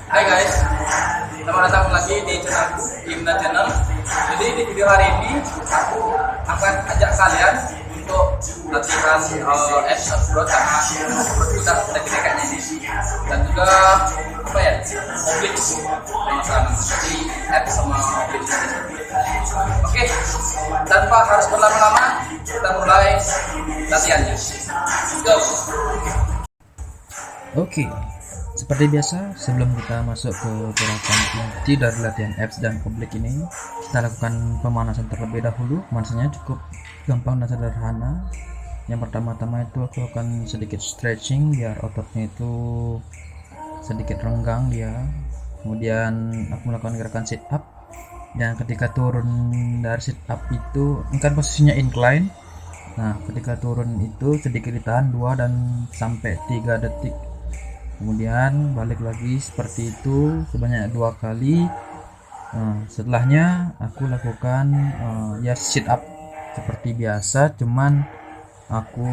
Hai guys, selamat datang lagi di channelku, Gimna Channel. Jadi di video hari ini aku akan ajak kalian untuk latihan apps abroad karena udah gede kayaknya ini, dan juga apa ya, Oblix jadi apps sama Oblix. Oke, tanpa harus berlama-lama kita mulai latihannya. Let's go. Oke, seperti biasa sebelum kita masuk ke gerakan inti dari latihan abs dan publik ini, kita lakukan pemanasan terlebih dahulu. Pemanasannya cukup gampang dan sederhana. Yang pertama-tama itu aku lakukan sedikit stretching biar ototnya itu sedikit renggang dia. Kemudian aku melakukan gerakan sit up, dan ketika turun dari sit up itu kan posisinya incline. Nah, ketika turun itu sedikit ditahan 2 dan sampai 3 detik. Kemudian balik lagi seperti itu sebanyak 2 kali. Setelahnya aku lakukan ya sit up seperti biasa, cuman aku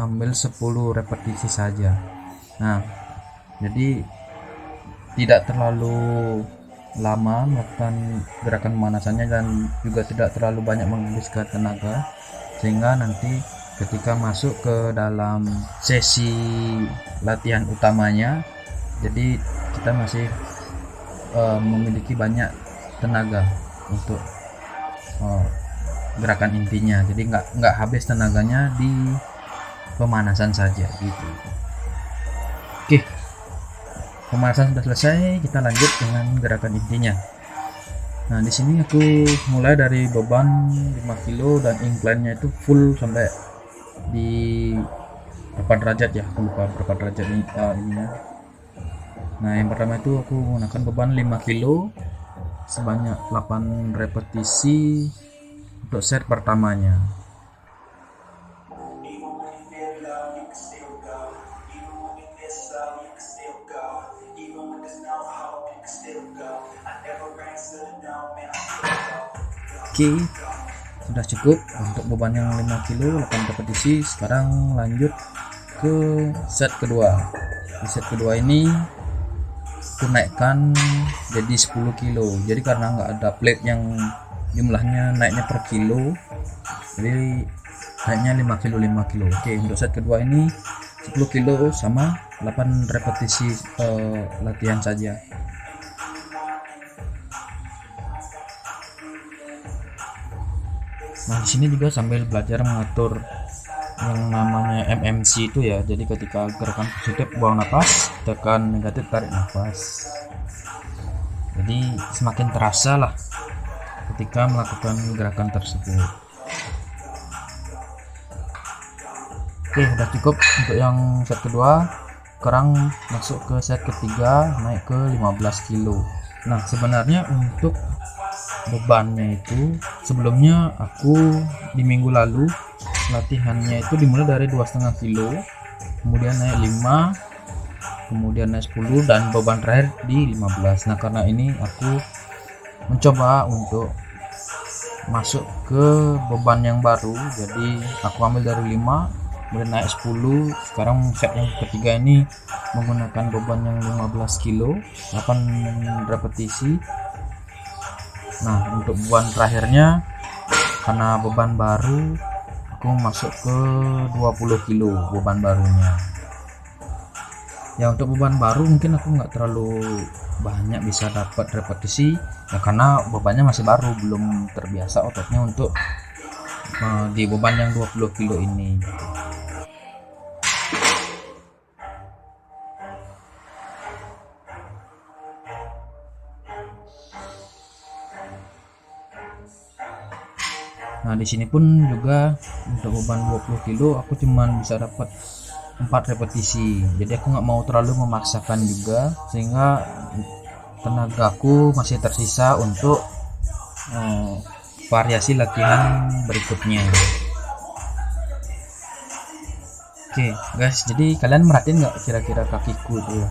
ambil 10 repetisi saja. Nah, jadi tidak terlalu lama melakukan gerakan pemanasannya dan juga tidak terlalu banyak menghabiskan tenaga, sehingga nanti ketika masuk ke dalam sesi latihan utamanya, jadi kita masih memiliki banyak tenaga untuk gerakan intinya, jadi nggak habis tenaganya di pemanasan saja gitu. Oke, pemanasan sudah selesai, kita lanjut dengan gerakan intinya. Nah, di sini aku mulai dari beban 5 kilo dan incline-nya itu full sampai di berapa derajat ya, aku lupa berapa derajat ini ininya. Nah, yang pertama itu aku menggunakan beban 5 kilo sebanyak 8 repetisi untuk set pertamanya. Oke, sudah cukup untuk beban yang 5 kilo 8 repetisi. Sekarang lanjut ke set kedua. Di set kedua ini aku naikkan jadi 10 kilo. Jadi karena nggak ada plate yang jumlahnya naiknya per kilo, jadi naiknya 5 kilo 5 kilo. Oke, untuk set kedua ini 10 kilo sama 8 repetisi latihan saja. Nah, di sini juga sambil belajar mengatur yang namanya MMC itu ya. Jadi ketika gerakan positif buang nafas, tekan negatif tarik nafas. Jadi semakin terasa lah ketika melakukan gerakan tersebut. Oke, udah cukup untuk yang set kedua. Sekarang masuk ke set ketiga, naik ke 15 kilo. Nah, sebenarnya untuk bebannya itu sebelumnya aku di minggu lalu latihannya itu dimulai dari 2,5 kilo, kemudian naik 5, kemudian naik 10, dan beban terakhir di 15. Nah, karena ini aku mencoba untuk masuk ke beban yang baru, jadi aku ambil dari 5 kemudian naik 10. Sekarang set yang ketiga ini menggunakan beban yang 15 kilo 8 repetisi. Nah, untuk beban terakhirnya karena beban baru aku masuk ke 20 kilo beban barunya. Ya, untuk beban baru mungkin aku nggak terlalu banyak bisa dapat repetisi ya, karena bebannya masih baru, belum terbiasa ototnya untuk di beban yang 20 kilo ini gitu. Nah, di sini pun juga untuk beban 20 kilo aku cuman bisa dapat 4 repetisi. Jadi aku nggak mau terlalu memaksakan juga, sehingga tenagaku masih tersisa untuk variasi latihan berikutnya. Oke guys, jadi kalian merhatiin nggak kira-kira kakiku tuh ya?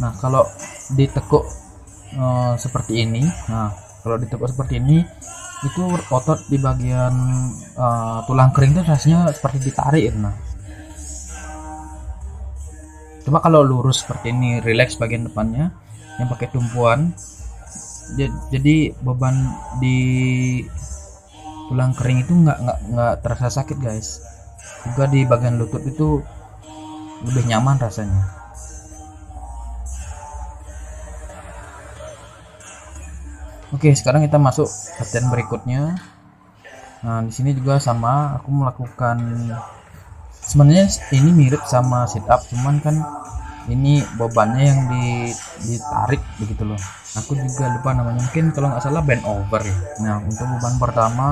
Nah, kalau ditekuk seperti ini, itu otot di bagian tulang kering itu rasanya seperti ditarik. Nah, coba kalau lurus seperti ini, relax bagian depannya, yang pakai tumpuan. Jadi beban di tulang kering itu nggak terasa sakit guys. Juga di bagian lutut itu lebih nyaman rasanya. Oke, sekarang kita masuk latihan berikutnya. Nah, di sini juga sama, aku melakukan, sebenarnya ini mirip sama sit up, cuman kan ini bebannya yang ditarik begitu loh. Aku juga lupa namanya, mungkin kalau nggak salah bend over ya. Nah, untuk beban pertama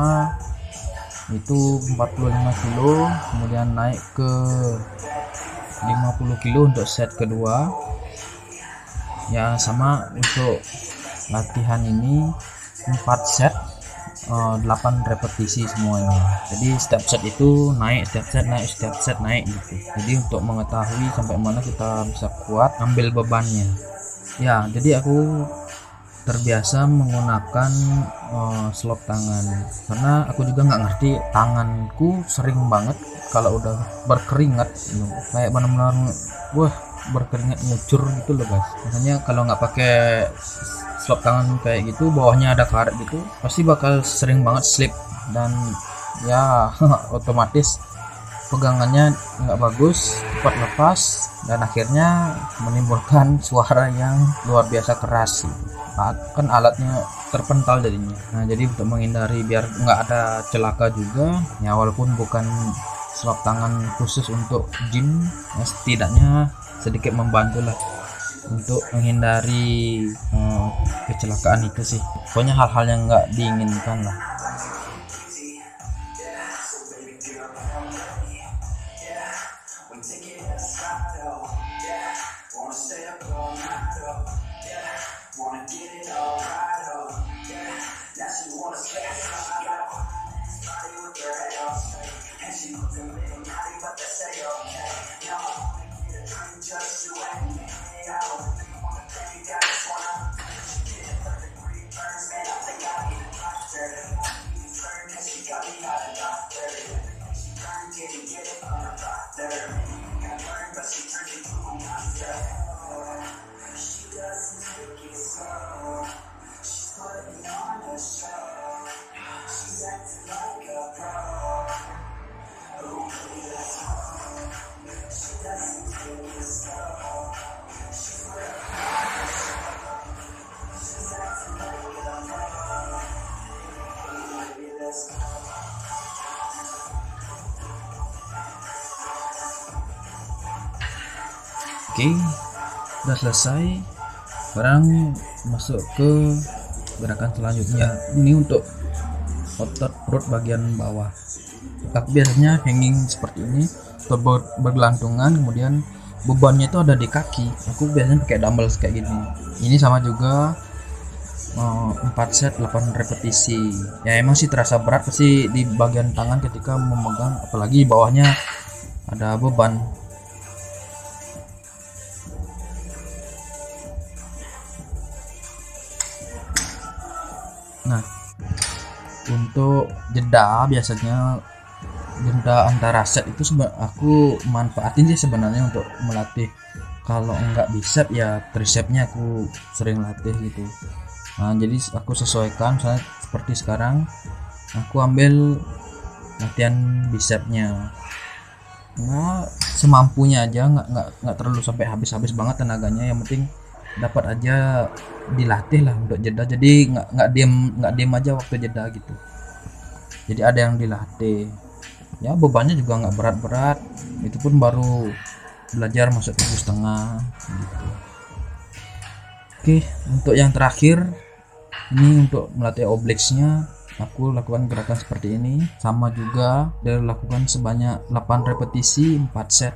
itu 45 kilo, kemudian naik ke 50 kilo untuk set kedua. Ya sama, untuk latihan ini 4 set, 8 repetisi semuanya. Jadi setiap set itu naik, setiap set naik, setiap set naik gitu. Jadi untuk mengetahui sampai mana kita bisa kuat ambil bebannya. Ya, jadi aku terbiasa menggunakan slop tangan, karena aku juga nggak ngerti, tanganku sering banget kalau udah berkeringat gitu. Kayak benar-benar wah berkeringat ngucur gitu loh guys. Makanya kalau nggak pakai slop tangan kayak gitu, bawahnya ada karet gitu, pasti bakal sering banget slip, dan ya otomatis pegangannya nggak bagus, cepat lepas, dan akhirnya menimbulkan suara yang luar biasa keras gitu. Kan alatnya terpental jadinya. Nah, jadi untuk menghindari biar nggak ada celaka juga ya, walaupun bukan slop tangan khusus untuk gym ya, setidaknya sedikit membantu lah untuk menghindari kecelakaan itu sih. Pokoknya hal-hal yang nggak diinginkan lah. Oke, udah selesai. Sekarang masuk ke gerakan selanjutnya. Ini untuk otot perut bagian bawah. Aku biasanya hanging seperti ini, bergelantungan, kemudian bebannya itu ada di kaki. Aku biasanya pakai dumbbell kayak gini. Ini sama juga 4 set 8 repetisi. Ya emang sih terasa berat pasti di bagian tangan ketika memegang, apalagi bawahnya ada beban. Nah, untuk jeda, biasanya jeda antara set itu aku manfaatin sih sebenarnya untuk melatih. Kalau enggak bicep ya tricepnya aku sering latih gitu. Nah, jadi aku sesuaikan, misalnya seperti sekarang aku ambil latihan bicepnya. Nah, semampunya aja, nggak terlalu sampai habis banget tenaganya, yang penting dapat aja dilatih lah untuk jeda. Jadi nggak diem aja waktu jeda gitu, jadi ada yang dilatih. Ya bebannya juga nggak berat-berat, itu pun baru belajar masuk 7,5 gitu. Oke, untuk yang terakhir ini untuk melatih obliques-nya, aku lakukan gerakan seperti ini, sama juga dilakukan sebanyak 8 repetisi 4 set.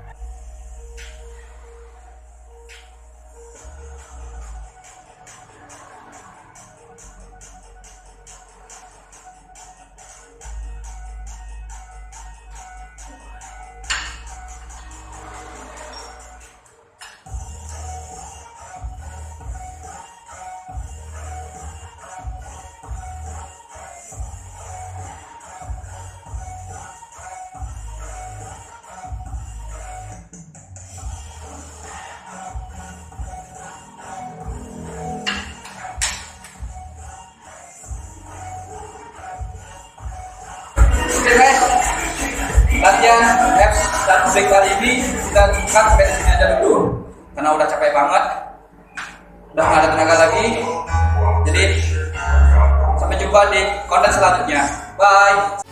Dan break kali ini kita cut sampai di sini aja dulu karena udah capek banget, udah nggak ada tenaga lagi. Jadi sampai jumpa di konten selanjutnya. Bye.